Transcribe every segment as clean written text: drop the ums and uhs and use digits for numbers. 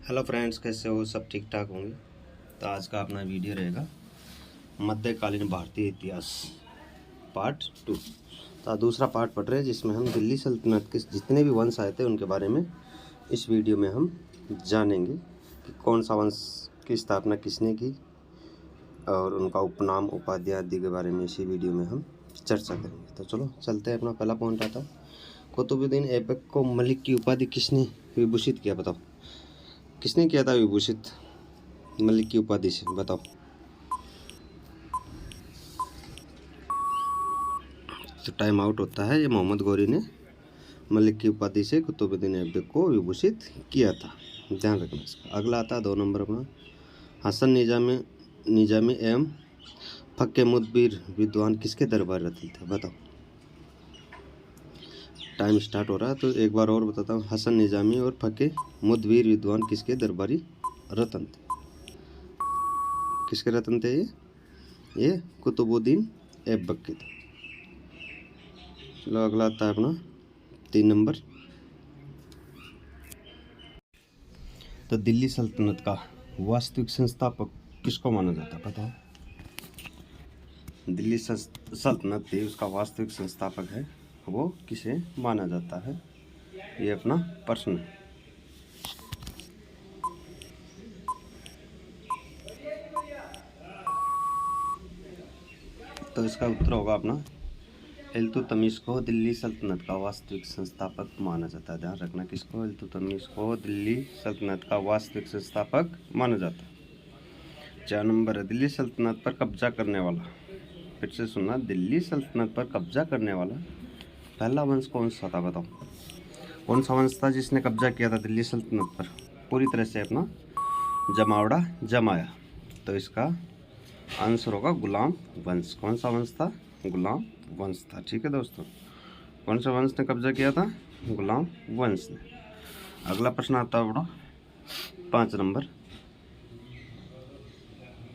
Hello friends, कैसे हो? सब ठीक ठाक होंगे। तो आज का अपना वीडियो रहेगा मध्यकालीन भारतीय इतिहास पार्ट 2। तो दूसरा पार्ट पढ़ रहे हैं जिसमें हम दिल्ली सल्तनत के जितने भी वंश आए थे उनके बारे में इस वीडियो में हम जानेंगे कि कौन सा वंश की स्थापना किसने की और उनका उपनाम उपाधि आदि के बारे में इसी वीडियो में हम चर्चा करेंगे। तो चलो चलते हैं। अपना पहला पॉइंट आता है, कुतुबुद्दीन ऐबक को मलिक की उपाधि किसने विभूषित किया? बताओ, किसने किया था विभूषित मलिक की उपाधि से? बताओ। तो टाइम आउट होता है। ये मोहम्मद गौरी ने मलिक की उपाधि से कुतुबुद्दीन ऐबक को विभूषित किया था, ध्यान रखना इसका। अगला आता है 2 नंबर अपना, हसन निजामी एवं फक्के मुदबिर विद्वान किसके दरबार रतन थे? बताओ। टाइम स्टार्ट हो रहा है तो एक बार और बताता हूँ। हसन निजामी और फक्के मुदबिर विद्वान किसके दरबारी रतन थे? किसके रतन थे ये कुतुबुद्दीन ऐबक के थे। चलो अगला आता है अपना 3 नंबर, तो दिल्ली सल्तनत का वास्तविक संस्थापक किसको माना जाता है? बताओ। दिल्ली सल्तनत थी, उसका वास्तविक संस्थापक है वो किसे माना जाता है? ये अपना प्रश्न है। तो इसका उत्तर होगा अपना इल्तुतमिश को दिल्ली सल्तनत का वास्तविक संस्थापक माना जाता है। ध्यान रखना किसको? इल्तुतमिश को दिल्ली सल्तनत का वास्तविक संस्थापक माना जाता है। 4 नंबर है, दिल्ली सल्तनत पर कब्जा करने वाला, फिर से सुनना, दिल्ली सल्तनत पर कब्जा करने वाला पहला वंश कौन सा था? बताओ, कौन सा वंश था जिसने कब्जा किया था दिल्ली सल्तनत पर पूरी तरह से अपना जमावड़ा जमाया? तो इसका आंसर होगा गुलाम वंश। कौन सा वंश था? गुलाम वंश था। ठीक है दोस्तों, कौन सा वंश ने कब्जा किया था? गुलाम वंश ने। अगला प्रश्न आता है बड़ा 5 नंबर,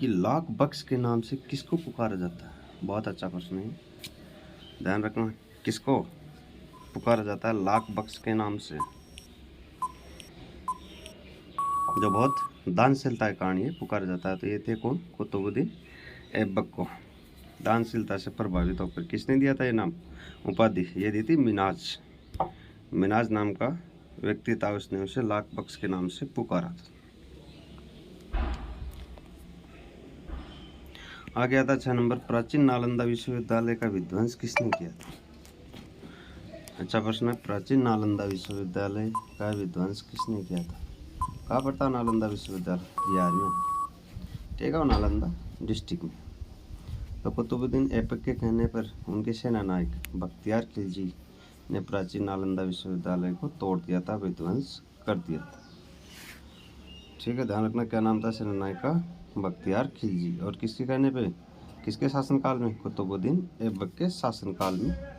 कि लाख बख्श के नाम से किसको पुकारा जाता है? बहुत अच्छा प्रश्न है, ध्यान रखना। किसको पुकारा जाता है लाख बख्श के नाम से? जो बहुत दानशीलता के कारण ये पुकारा जाता है। तो ये थे कौन? कुतुबुद्दीन ऐबक को दानशीलता से प्रभावित होकर किसने दिया था ये नाम उपाधि? ये दी थी मिनाज। मिनाज नाम का व्यक्ति था, उसने उसे लाख बख्श के नाम से पुकारा था। आगे आता 6 नंबर, प्राचीन नालंदा विश्वविद्यालय का विध्वंस किसने किया था? अच्छा प्रश्न है, प्राचीन नालंदा विश्वविद्यालय का विध्वंस किसने किया था? कहाँ पड़ता है नालंदा विश्वविद्यालय? बिहार में, ठीक है, नालंदा डिस्ट्रिक्ट में। तो कुतुबुद्दीन ऐबक के कहने पर उनके सेना नायक बख्तियार खिलजी ने प्राचीन नालंदा विश्वविद्यालय को तोड़ दिया था, विध्वंस कर दिया था। ठीक है, ध्यान रखना क्या नाम था सेना नायक का? बख्तियार खिलजी। और किसके कहने पे? किसके शासनकाल में? कुतुबुद्दीन ऐबक के शासनकाल में।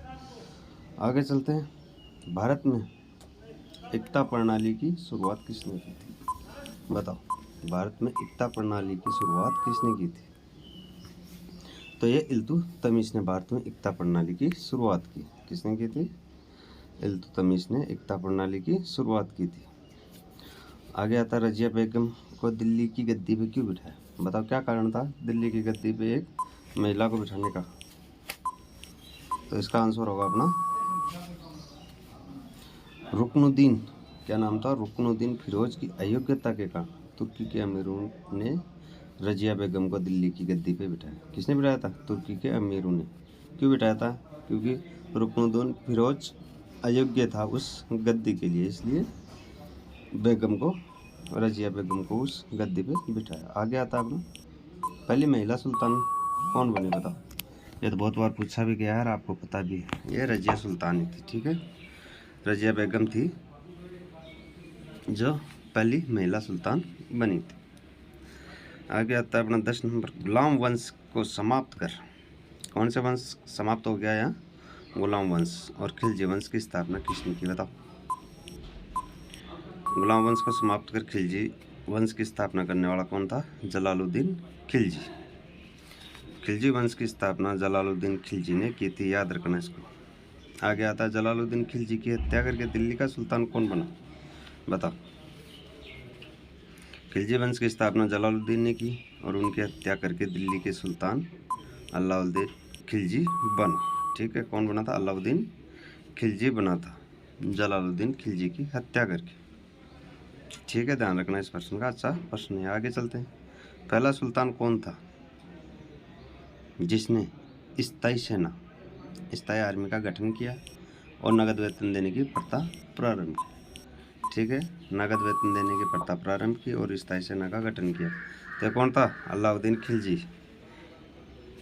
आगे चलते हैं। भारत में एकता प्रणाली की शुरुआत किसने की थी? बताओ, भारत में एकता प्रणाली की शुरुआत किसने की थी? तो ये इल्तुतमिश ने भारत में एकता प्रणाली की शुरुआत की। किसने की थी? इल्तुतमिश ने एकता प्रणाली की शुरुआत की थी। आगे आता है, रजिया बेगम को दिल्ली की गद्दी पे क्यों बिठाया? बताओ, क्या कारण था दिल्ली की गद्दी पे एक महिला को बिठाने का? तो इसका आंसर होगा अपना रुकनुद्दीन। क्या नाम था? रुकनुद्दीन फिरोज की अयोग्यता के कारण तुर्की के अमीरों ने रजिया बेगम को दिल्ली की गद्दी पे बिठाया। किसने बिठाया था? तुर्की के अमीरों ने। क्यों बिठाया था? क्योंकि रुकनुद्दीन फिरोज अयोग्य था उस गद्दी के लिए, इसलिए बेगम को, रजिया बेगम को उस गद्दी पे बिठाया। आगे आता है अपना पहली महिला सुल्तान कौन बनी? बताओ। ये तो बहुत बार पूछा भी गया है और आपको पता भी है, ये रजिया सुल्तानी थी। ठीक है, रजिया बेगम थी जो पहली महिला सुल्तान बनी थी। आगे आता है अपना 10 नंबर, गुलाम वंश को समाप्त कर कौन से वंश समाप्त हो गया यहाँ? गुलाम वंश और खिलजी वंश की स्थापना किसने की? बताओ। गुलाम वंश को समाप्त कर खिलजी वंश की स्थापना करने वाला कौन था? जलालुद्दीन खिलजी। खिलजी वंश की स्थापना जलालुद्दीन खिलजी ने की थी, याद रखना इसको। आगे आता है, जलालुद्दीन खिलजी की हत्या करके दिल्ली का सुल्तान कौन बना? बताओ। खिलजी वंश की स्थापना जलालुद्दीन ने की और उनकी हत्या करके दिल्ली के सुल्तान अलाउद्दीन खिलजी बना। ठीक है, कौन बना था? अलाउद्दीन खिलजी बना था, जलालुद्दीन खिलजी की हत्या करके। ठीक है, ध्यान रखना इस प्रश्न का। अच्छा प्रश्न है, आगे चलते हैं। पहला सुल्तान कौन था जिसने स्थायी सेना, स्थायी आर्मी का गठन किया और नगद वेतन देने की प्रथा प्रारंभ की? ठीक है, नगद वेतन देने की प्रथा प्रारंभ की और स्थायी सेना का गठन किया। तो कौन था? अलाउद्दीन खिलजी।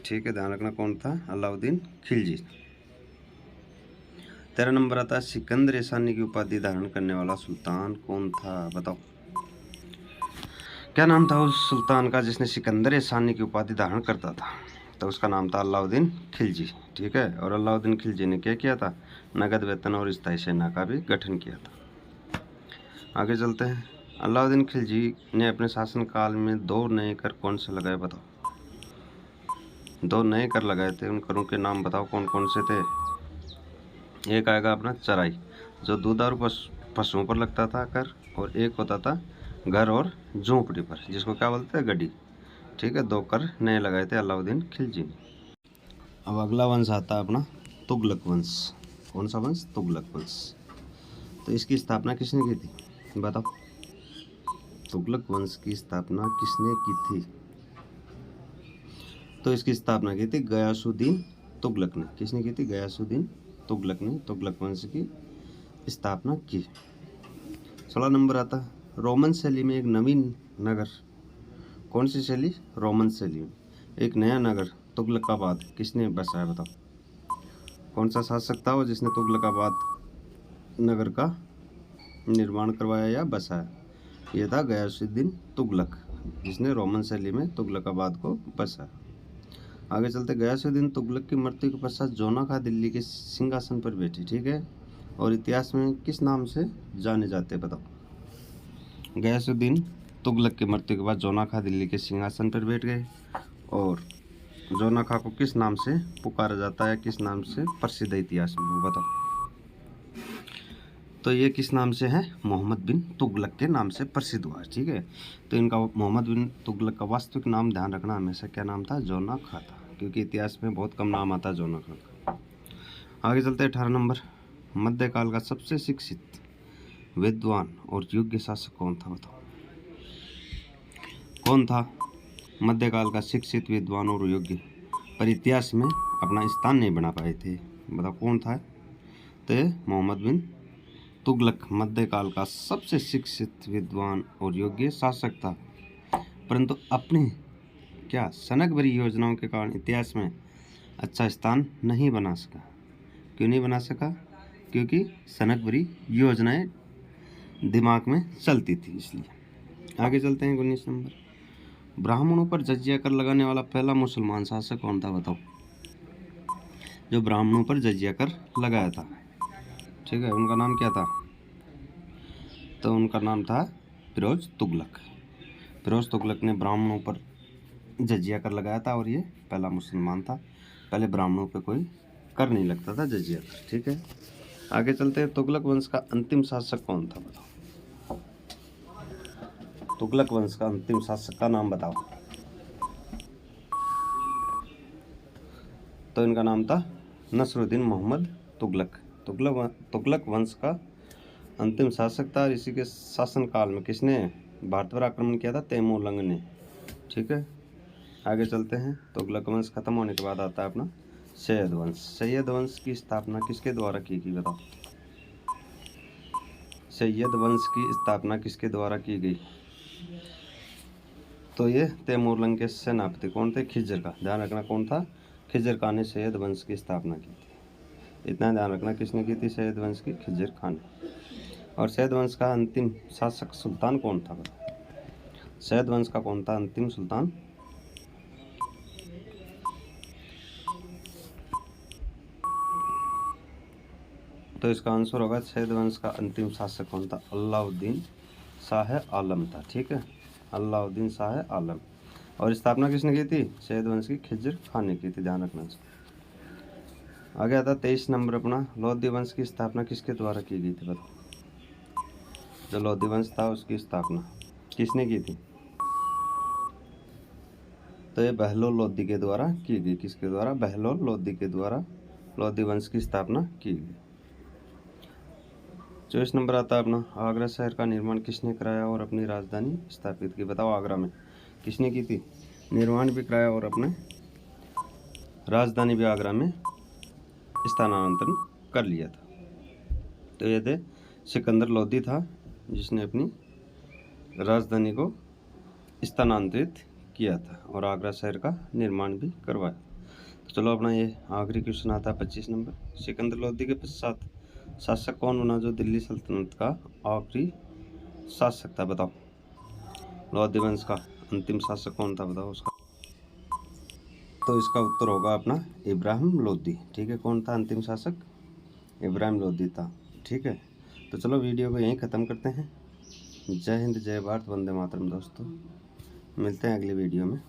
ठीक है, ध्यान रखना कौन था? अलाउद्दीन खिलजी। 13 नंबर आता है, सिकंदर एसानी की उपाधि धारण करने वाला सुल्तान कौन था? बताओ क्या नाम था उस सुल्तान का जिसने सिकंदर एसानी की उपाधि धारण करता था? तो उसका नाम था अलाउद्दीन खिलजी। ठीक है, और अलाउद्दीन खिलजी ने क्या किया था? नगद वेतन और स्थायी सेना का भी गठन किया था। आगे चलते हैं। अलाउद्दीन खिलजी ने अपने शासनकाल में 2 नए कर कौन से लगाए? बताओ। 2 नए कर लगाए थे, उन करों के नाम बताओ कौन कौन से थे? एक आएगा अपना चराई, जो दूधारू पशुओं पर लगता था कर, और एक होता था घर और झोंपड़ी पर, जिसको क्या बोलते हैं? गड्डी। ठीक है, 2 कर नए लगाए थे अलाउद्दीन खिलजी ने। अब अगला वंश आता है अपना तुगलक वंश। कौन सा वंश? तुगलक वंश। तो इसकी स्थापना किसने की थी? बताओ। तुगलक वंश की स्थापना किसने की थी? तो इसकी स्थापना की थी गयासुद्दीन तुगलक ने। किसने की थी? गयासुद्दीन तुगलक ने तुगलक वंश की स्थापना की। 16 नंबर आता है, रोमन शैली में एक नवीन नगर। कौन सी शैली? रोमन शैली में एक नया नगर तुगलकाबाद किसने बसाया? बताओ। कौन सा शासक था वो जिसने तुगलकाबाद नगर का निर्माण करवाया या बसाया? ये था गयासुद्दीन तुगलक, जिसने रोमन शैली में तुगलकाबाद को बसाया। आगे चलते। गयासुद्दीन तुगलक की मृत्यु के पश्चात जोना खां दिल्ली के सिंहासन पर बैठे। ठीक है, और इतिहास में किस नाम से जाने जाते हैं? बताओ। गयासुद्दीन तुगलक की मृत्यु के बाद जोना खां दिल्ली के सिंहासन पर बैठ गए, और जोना खां को किस नाम से पुकारा जाता है? किस नाम से प्रसिद्ध है इतिहास में? वो बताओ। तो ये किस नाम से है? मोहम्मद बिन तुगलक के नाम से प्रसिद्ध हुआ। ठीक है, तो इनका मोहम्मद बिन तुगलक का वास्तविक नाम ध्यान रखना हमेशा, क्या नाम था? जोना खां था, क्योंकि इतिहास में बहुत कम नाम आता है जोना खां का। आगे चलते हैं। 18 नंबर, मध्यकाल का सबसे शिक्षित, विद्वान और योग्य शासक कौन था? बताओ। कौन था मध्यकाल का शिक्षित, विद्वान और योग्य, पर इतिहास में अपना स्थान नहीं बना पाए थे? बताओ कौन था? तो मोहम्मद बिन तुगलक मध्यकाल का सबसे शिक्षित, विद्वान और योग्य शासक था, परंतु अपने क्या सनक भरी योजनाओं के कारण इतिहास में अच्छा स्थान नहीं बना सका। क्यों नहीं बना सका? क्योंकि सनक भरी योजनाएं दिमाग में चलती थी, इसलिए। आगे चलते हैं। 19 नंबर, ब्राह्मणों पर जजिया कर लगाने वाला पहला मुसलमान शासक कौन था? बताओ। जो ब्राह्मणों पर जजिया कर लगाया था, ठीक है, उनका नाम क्या था? तो उनका नाम था फिरोज तुगलक। फिरोज तुगलक ने ब्राह्मणों पर जजिया कर लगाया था, और ये पहला मुसलमान था। पहले ब्राह्मणों पे कोई कर नहीं लगता था, जजिया कर। ठीक है, आगे चलते हैं। तुगलक वंश का अंतिम शासक कौन था? बताओ। तुगलक वंश का अंतिम शासक का नाम बताओ। तो इनका नाम था नसरुद्दीन मोहम्मद तुगलक। तुगलक वंश का अंतिम शासक था, और इसी के शासनकाल में किसने भारत पर आक्रमण किया था? तैमूरलंग ने। ठीक है, आगे चलते हैं। तुगलक वंश खत्म होने के बाद आता है अपना सैयद वंश। सैयद वंश की स्थापना किसके द्वारा की गई? बताओ। सैयद वंश की स्थापना किसके द्वारा की गई? तो ये तैमूरलंग के सेनापति कौन थे? खिज्र का। ध्यान रखना कौन था? खिज्र खान ने सैयद वंश की स्थापना की थी। इतना ध्यान रखना, किसने की थी? सैयद वंश की खिज्र खान ने। और सैयद वंश का अंतिम शासक सुल्तान कौन था? सैयद वंश का कौन था अंतिम सुल्तान? तो इसका आंसर होगा, सैयद वंश का अंतिम शासक कौन था? अलाउद्दीन शाह आलम था। ठीक है, अलाउद्दीन शाह आलम। और स्थापना किसने की थी? सैयद वंश की खिज्र खान ने की थी। ध्यान रखना। आगे आता 23 नंबर अपना, लोधी वंश की स्थापना किसके द्वारा की गई थी? बताओ। जो लोधी वंश था उसकी स्थापना किसने की थी? तो ये बहलोल लोदी के द्वारा की गई। किसके द्वारा? बहलोल लोदी के द्वारा लोदी वंश की स्थापना की गई। 24 नंबर आता है अपना, आगरा शहर का निर्माण किसने कराया और अपनी राजधानी स्थापित की? बताओ आगरा में किसने की थी? निर्माण भी कराया और अपने राजधानी भी आगरा में स्थानांतरण कर लिया था। तो ये थे सिकंदर लोदी था जिसने अपनी राजधानी को स्थानांतरित किया था और आगरा शहर का निर्माण भी करवाया। तो चलो अपना ये आखिरी क्वेश्चन आता है 25 नंबर। सिकंदर लोदी के पश्चात शासक कौन बना जो दिल्ली सल्तनत का आखिरी शासक था? बताओ लोदी वंश का अंतिम शासक कौन था? बताओ उसका। तो इसका उत्तर होगा अपना इब्राहिम लोदी। ठीक है, कौन था अंतिम शासक? इब्राहिम लोदी था। ठीक है, तो चलो वीडियो को यहीं ख़त्म करते हैं। जय हिंद, जय भारत, वंदे मातरम दोस्तों। मिलते हैं अगली वीडियो में।